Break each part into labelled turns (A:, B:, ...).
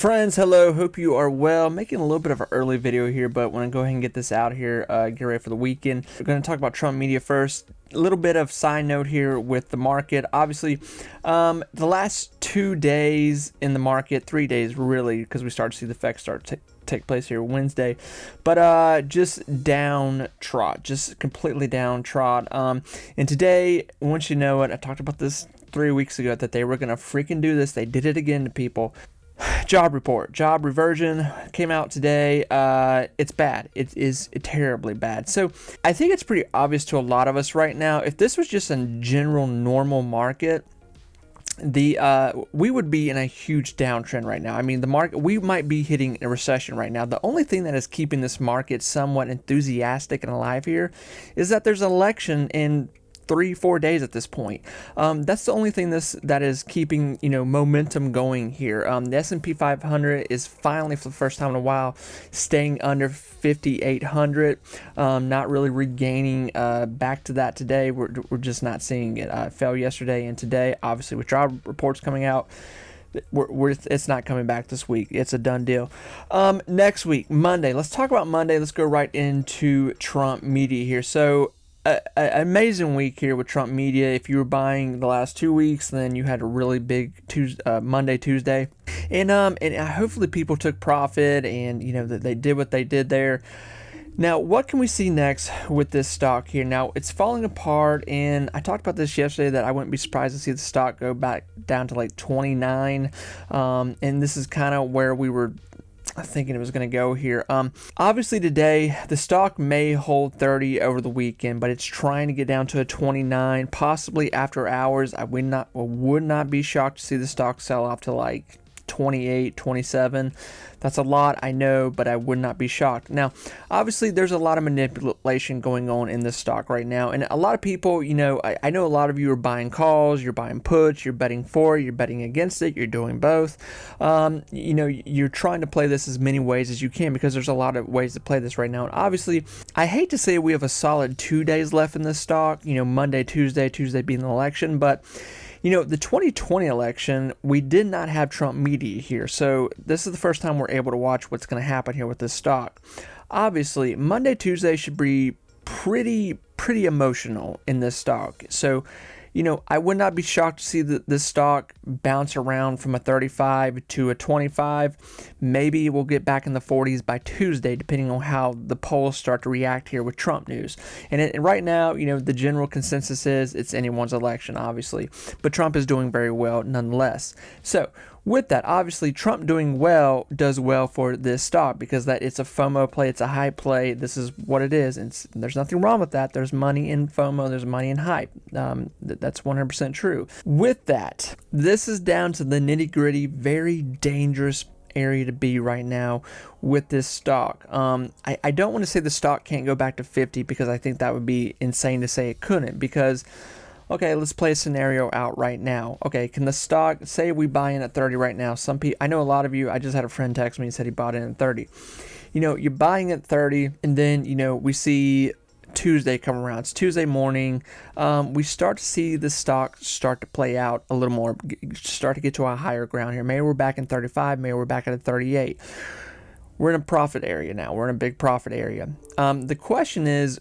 A: Friends, hello, hope you are well. Making a little bit of an early video here, but want to go ahead and get this out here, get ready for the weekend. We're going to talk about Trump media first. A little bit of side note here with the market. Obviously, the last 2 days in the market, 3 days really, because we start to see the effects start to take place here Wednesday, but just down trot, just completely down trot. And today, once you know it, I talked about this 3 weeks ago that they were going to freaking do this. They did it again to people. Job report, job reversion came out today. It's bad. It is terribly bad. So I think it's pretty obvious to a lot of us right now. If this was just a general normal market, we would be in a huge downtrend right now. I mean, the market, we might be hitting a recession right now. The only thing that is keeping this market somewhat enthusiastic and alive here is that there's an election in 3-4 days at this point. That's the only thing that is keeping momentum going here. The S&P 500 is finally, for the first time in a while, staying under 5,800. Not really regaining back to that today. We're just not seeing it. It fell yesterday and today. Obviously, with job reports coming out, it's not coming back this week. It's a done deal. Next week, Monday. Let's talk about Monday. Let's go right into Trump media here. So, amazing week here with Trump media. If you were buying the last 2 weeks, then you had a really big Monday, Tuesday, and hopefully people took profit and that they did what they did there. Now, what can we see next with this stock here? Now, it's falling apart, and I talked about this yesterday that I wouldn't be surprised to see the stock go back down to like 29, and this is kind of where we were thinking it was going to go here. Obviously today the stock may hold 30 over the weekend, but it's trying to get down to a 29, possibly after hours. I would not be shocked to see the stock sell off to like 28, 27. That's a lot, I know, but I would not be shocked. Now, obviously, there's a lot of manipulation going on in this stock right now, and a lot of people, I know a lot of you are buying calls, you're buying puts, you're betting for it, you're betting against it, you're doing both. You're trying to play this as many ways as you can because there's a lot of ways to play this right now. And obviously, I hate to say we have a solid 2 days left in this stock, Monday, Tuesday being the election, but the 2020 election, we did not have Trump media here. So this is the first time we're able to watch what's going to happen here with this stock. Obviously, Monday, Tuesday should be pretty emotional in this stock. So, I would not be shocked to see this stock bounce around from a 35 to a 25. Maybe we'll get back in the 40s by Tuesday, depending on how the polls start to react here with Trump news. And right now, the general consensus is it's anyone's election, obviously. But Trump is doing very well nonetheless. So, with that, obviously, Trump doing well does well for this stock because it's a FOMO play, it's a hype play. This is what it is, and there's nothing wrong with that. There's money in FOMO, there's money in hype. That's 100% true. With that, this is down to the nitty-gritty, very dangerous area to be right now with this stock. I don't want to say the stock can't go back to 50 because I think that would be insane to say it couldn't because... Okay, let's play a scenario out right now. Okay, can the stock, say we buy in at 30 right now. Some people, I know a lot of you, I just had a friend text me and said he bought in at 30. You're buying at 30 and then, we see Tuesday come around. It's Tuesday morning. We start to see the stock start to play out a little more, start to get to a higher ground here. Maybe we're back in 35, maybe we're back at a 38. We're in a profit area now. We're in a big profit area. The question is,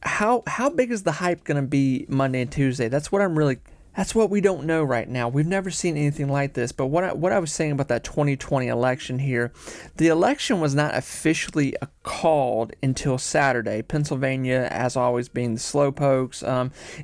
A: how big is the hype going to be Monday and Tuesday? That's what we don't know right now. We've never seen anything like this. But what I was saying about that 2020 election here, the election was not officially called until Saturday. Pennsylvania, as always, being the slowpokes.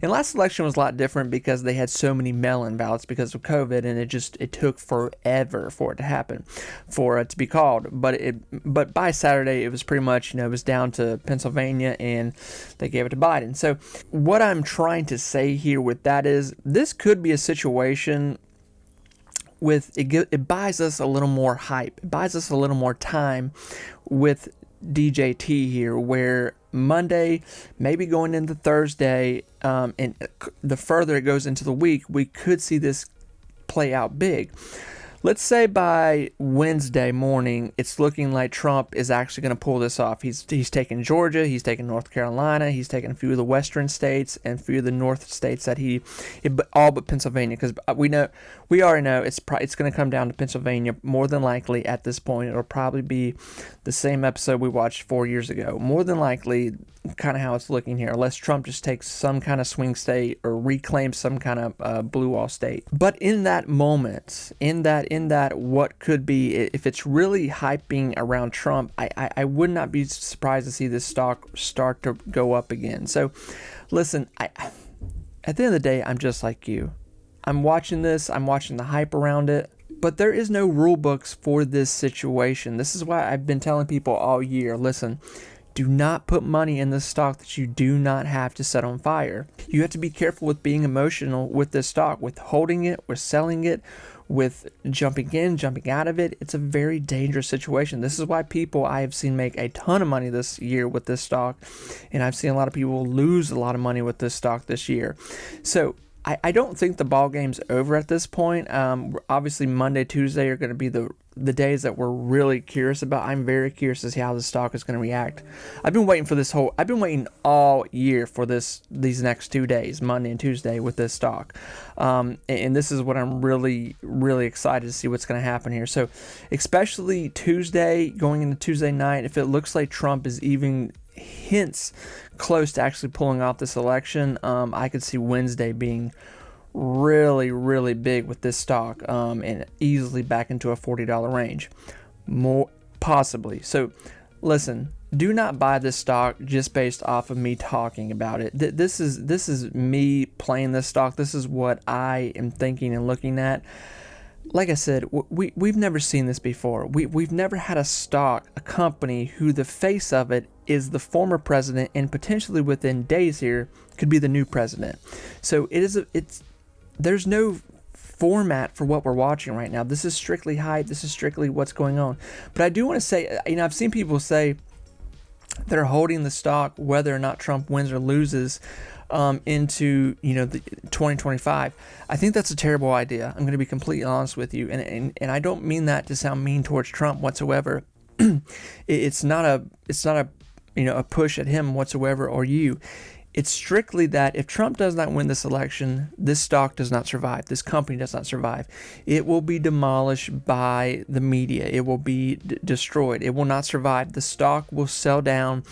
A: And last election was a lot different because they had so many mail-in ballots because of COVID, and it took forever for it to happen, for it to be called. But by Saturday, it was pretty much, it was down to Pennsylvania, and they gave it to Biden. So what I'm trying to say here with that is this could be a situation with it buys us a little more hype. It buys us a little more time with DJT here, where Monday, maybe going into Thursday, and the further it goes into the week, we could see this play out big. Let's say by Wednesday morning, it's looking like Trump is actually going to pull this off. He's taken Georgia, he's taken North Carolina, he's taken a few of the western states and a few of the north states that all but Pennsylvania, because we we already know it's going to come down to Pennsylvania more than likely. At this point, it'll probably be the same episode we watched 4 years ago. More than likely, kind of how it's looking here, unless Trump just takes some kind of swing state or reclaims some kind of blue wall state. But in that moment, in that what could be, if it's really hyping around Trump, I would not be surprised to see this stock start to go up again. So listen, at the end of the day, I'm just like you. I'm watching this, I'm watching the hype around it, but there is no rule books for this situation. This is why I've been telling people all year, listen, do not put money in this stock that you do not have to set on fire. You have to be careful with being emotional with this stock, with holding it, with selling it, with jumping in, jumping out of it. It's a very dangerous situation. This is why people I have seen make a ton of money this year with this stock, and I've seen a lot of people lose a lot of money with this stock this year. So I don't think the ball game's over at this point. Obviously, Monday, Tuesday are going to be the days that we're really curious about. I'm very curious to see how the stock is going to react. I've been waiting all year for these next 2 days, Monday and Tuesday, with this stock. And this is what I'm really, really excited to see what's going to happen here. So, especially Tuesday, going into Tuesday night, if it looks like Trump is even hints close to actually pulling off this election, I could see Wednesday being really, really big with this stock, and easily back into a $40 range, more possibly. So listen, do not buy this stock just based off of me talking about it. This is me playing this stock. This is what I am thinking and looking at. Like I said, we've never seen this before. We've never had a stock, a company, who the face of it is the former president, and potentially within days here could be the new president. So there's no format for what we're watching right now. This is strictly hype. This is strictly what's going on. But I do want to say, I've seen people say they're holding the stock whether or not Trump wins or loses into the 2025. I think that's a terrible idea. I'm going to be completely honest with you, and I don't mean that to sound mean towards Trump whatsoever. It's not a push at him whatsoever or you. It's strictly that if Trump does not win this election, this stock does not survive. This company does not survive. It will be demolished by the media. It will be destroyed. It will not survive. The stock will sell down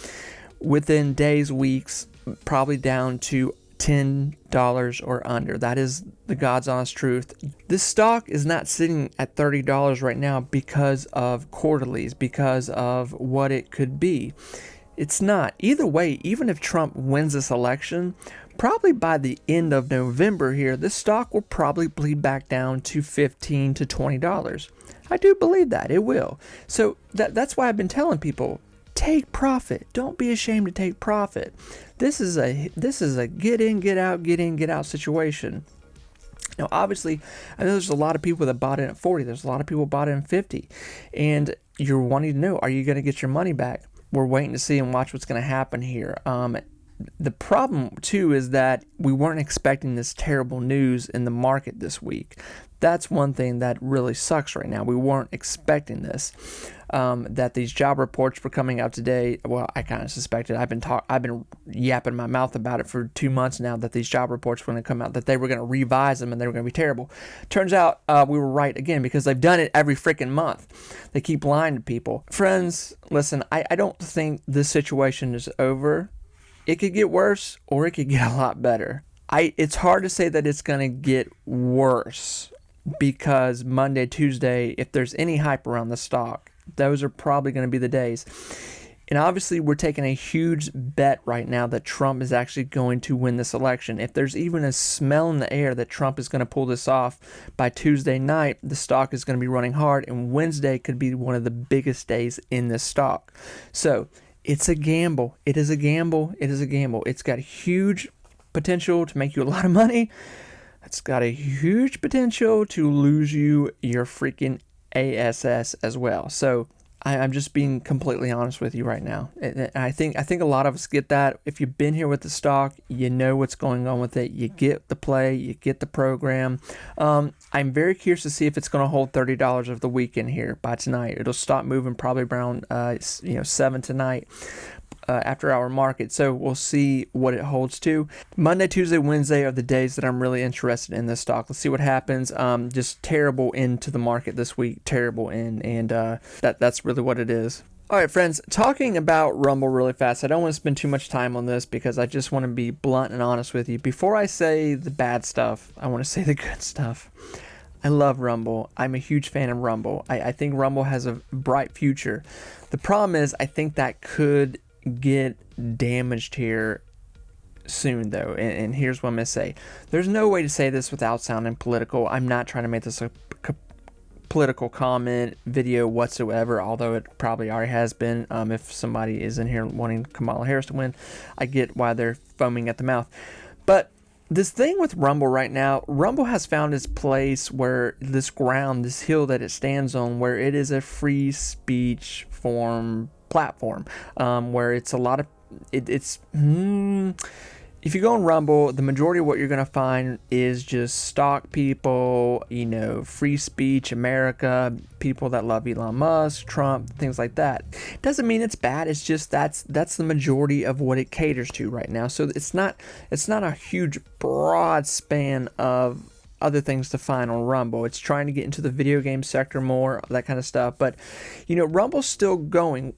A: within days, weeks, probably down to $10 or under. That is the God's honest truth. This stock is not sitting at $30 right now because of quarterlies, because of what it could be. It's not. Either way, even if Trump wins this election, probably by the end of November here, this stock will probably bleed back down to $15 to $20. I do believe that. It will. So that's why I've been telling people, take profit. Don't be ashamed to take profit. This is a get in, get out situation. Now, obviously, I know there's a lot of people that bought in at 40. There's a lot of people bought in at 50. And you're wanting to know, are you going to get your money back? We're waiting to see and watch what's going to happen here. The problem, too, is that we weren't expecting this terrible news in the market this week. That's one thing that really sucks right now. We weren't expecting this. That these job reports were coming out today. Well, I kind of suspected. I've been yapping my mouth about it for 2 months now, that these job reports were going to come out, that they were going to revise them and they were going to be terrible. Turns out we were right again, because they've done it every freaking month. They keep lying to people. Friends, listen, I don't think this situation is over. It could get worse or it could get a lot better. It's hard to say that it's going to get worse, because Monday, Tuesday, if there's any hype around the stock, those are probably going to be the days. And obviously, we're taking a huge bet right now that Trump is actually going to win this election. If there's even a smell in the air that Trump is going to pull this off by Tuesday night, the stock is going to be running hard, and Wednesday could be one of the biggest days in this stock. So it's a gamble. It is a gamble. It is a gamble. It's got huge potential to make you a lot of money. It's got a huge potential to lose you your freaking ASS as well. So I'm just being completely honest with you right now. And I think a lot of us get that. If you've been here with the stock, you know what's going on with it. You get the play, you get the program. I'm very curious to see if it's going to hold $30 of the weekend here by tonight. It'll stop moving probably around 7 tonight. after hour market. So we'll see what it holds to. Monday, Tuesday, Wednesday are the days that I'm really interested in this stock. Let's see what happens. Just terrible end to the market this week. Terrible end, and that's really what it is. All right, friends, talking about Rumble really fast. I don't want to spend too much time on this because I just want to be blunt and honest with you. Before I say the bad stuff, I want to say the good stuff. I love Rumble. I'm a huge fan of Rumble. I think Rumble has a bright future. The problem is I think that could get damaged here soon, though. And here's what I'm going to say. There's no way to say this without sounding political. I'm not trying to make this a political comment video whatsoever, although it probably already has been. If somebody is in here wanting Kamala Harris to win, I get why they're foaming at the mouth. But this thing with Rumble right now, Rumble has found its place where this ground, this hill that it stands on, where it is a free speech platform, where it's a lot of if you go on Rumble, the majority of what you're going to find is just stock people, free speech, America, people that love Elon Musk, Trump, things like that. Doesn't mean it's bad. It's just that's the majority of what it caters to right now. So it's not a huge broad span of other things to find on Rumble. It's trying to get into the video game sector more, that kind of stuff. But Rumble's still growing.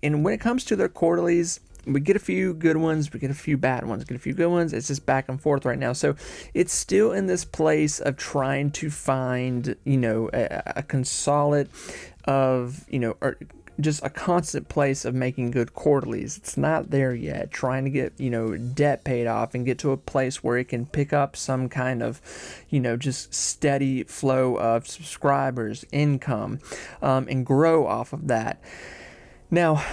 A: And when it comes to their quarterlies, we get a few good ones, we get a few bad ones, get a few good ones. It's just back and forth right now. So it's still in this place of trying to find, a consolidate of, or just a constant place of making good quarterlies. It's not there yet. Trying to get, debt paid off and get to a place where it can pick up some kind of, just steady flow of subscribers, income, and grow off of that. Now,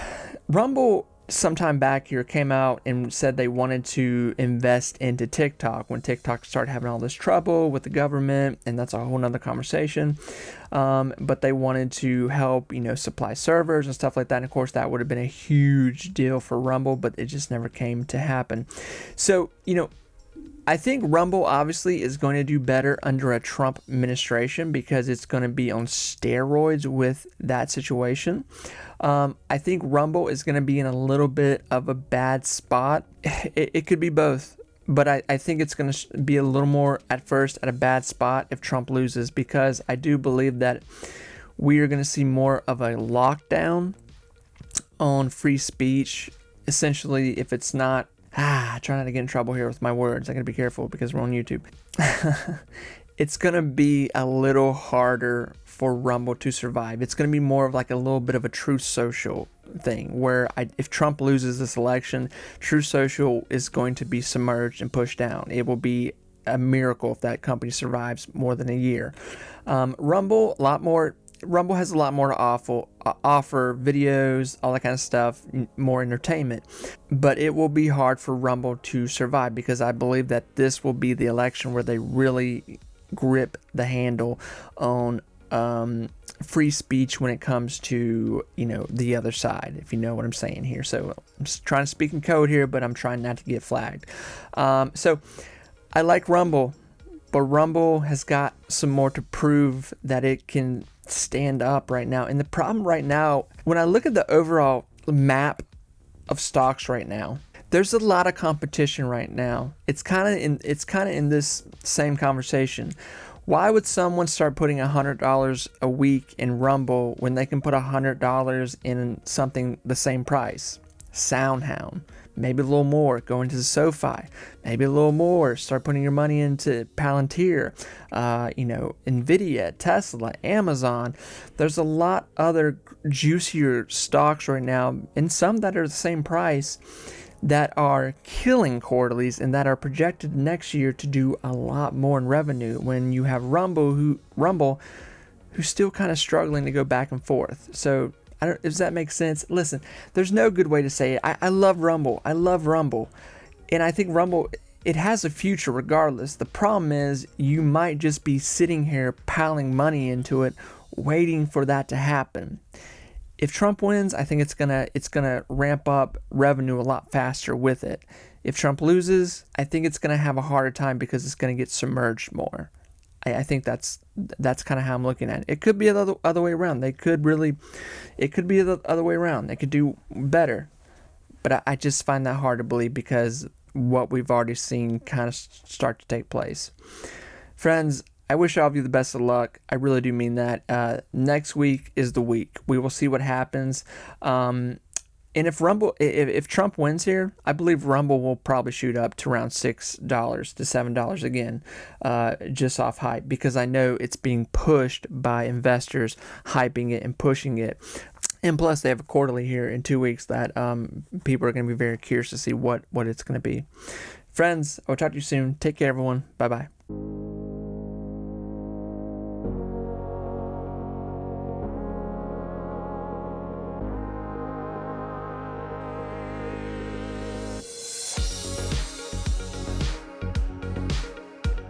A: Rumble sometime back here came out and said they wanted to invest into TikTok when TikTok started having all this trouble with the government, and that's a whole nother conversation. But they wanted to help, supply servers and stuff like that. And of course, that would have been a huge deal for Rumble, but it just never came to happen. So, I think Rumble obviously is going to do better under a Trump administration because it's going to be on steroids with that situation. I think Rumble is going to be in a little bit of a bad spot. It could be both, but I think it's going to be a little more at first at a bad spot if Trump loses, because I do believe that we are going to see more of a lockdown on free speech. Essentially, if it's not try not to get in trouble here with my words. I gotta be careful because we're on YouTube. It's gonna be a little harder for Rumble to survive. It's gonna be more of like a little bit of a Truth Social thing where if Trump loses this election, Truth Social is going to be submerged and pushed down. It will be a miracle if that company survives more than a year. Rumble has a lot more to offer videos, all that kind of stuff, more entertainment. But it will be hard for Rumble to survive because I believe that this will be the election where they really grip the handle on free speech when it comes to, the other side, if you know what I'm saying here. So I'm just trying to speak in code here, but I'm trying not to get flagged. So I like Rumble, but Rumble has got some more to prove that it can stand up right now. And the problem right now, when I look at the overall map of stocks right now, there's a lot of competition right now. It's kind of in this same conversation. Why would someone start putting $100 a week in Rumble when they can put $100 in something the same price? SoundHound. Maybe a little more, go into SoFi. Maybe a little more, start putting your money into Palantir, Nvidia, Tesla, Amazon. There's a lot other juicier stocks right now, and some that are the same price, that are killing quarterlies and that are projected next year to do a lot more in revenue. When you have Rumble, who's still kind of struggling to go back and forth. So does that make sense? Listen, there's no good way to say it. I love Rumble. I love Rumble. And I think Rumble, it has a future regardless. The problem is you might just be sitting here piling money into it, waiting for that to happen. If Trump wins, I think it's gonna ramp up revenue a lot faster with it. If Trump loses, I think it's gonna have a harder time because it's gonna get submerged more. I think that's kind of how I'm looking at it. It could be the other way around. It could be the other way around. They could do better. but I just find that hard to believe because what we've already seen kind of start to take place. Friends, I wish all of you the best of luck. I really do mean that. Next week is the week. We will see what happens. And if Trump wins here, I believe Rumble will probably shoot up to around $6 to $7 again, just off hype, because I know it's being pushed by investors, hyping it and pushing it. And plus, they have a quarterly here in 2 weeks that people are going to be very curious to see what it's going to be. Friends, I will talk to you soon. Take care, everyone. Bye-bye.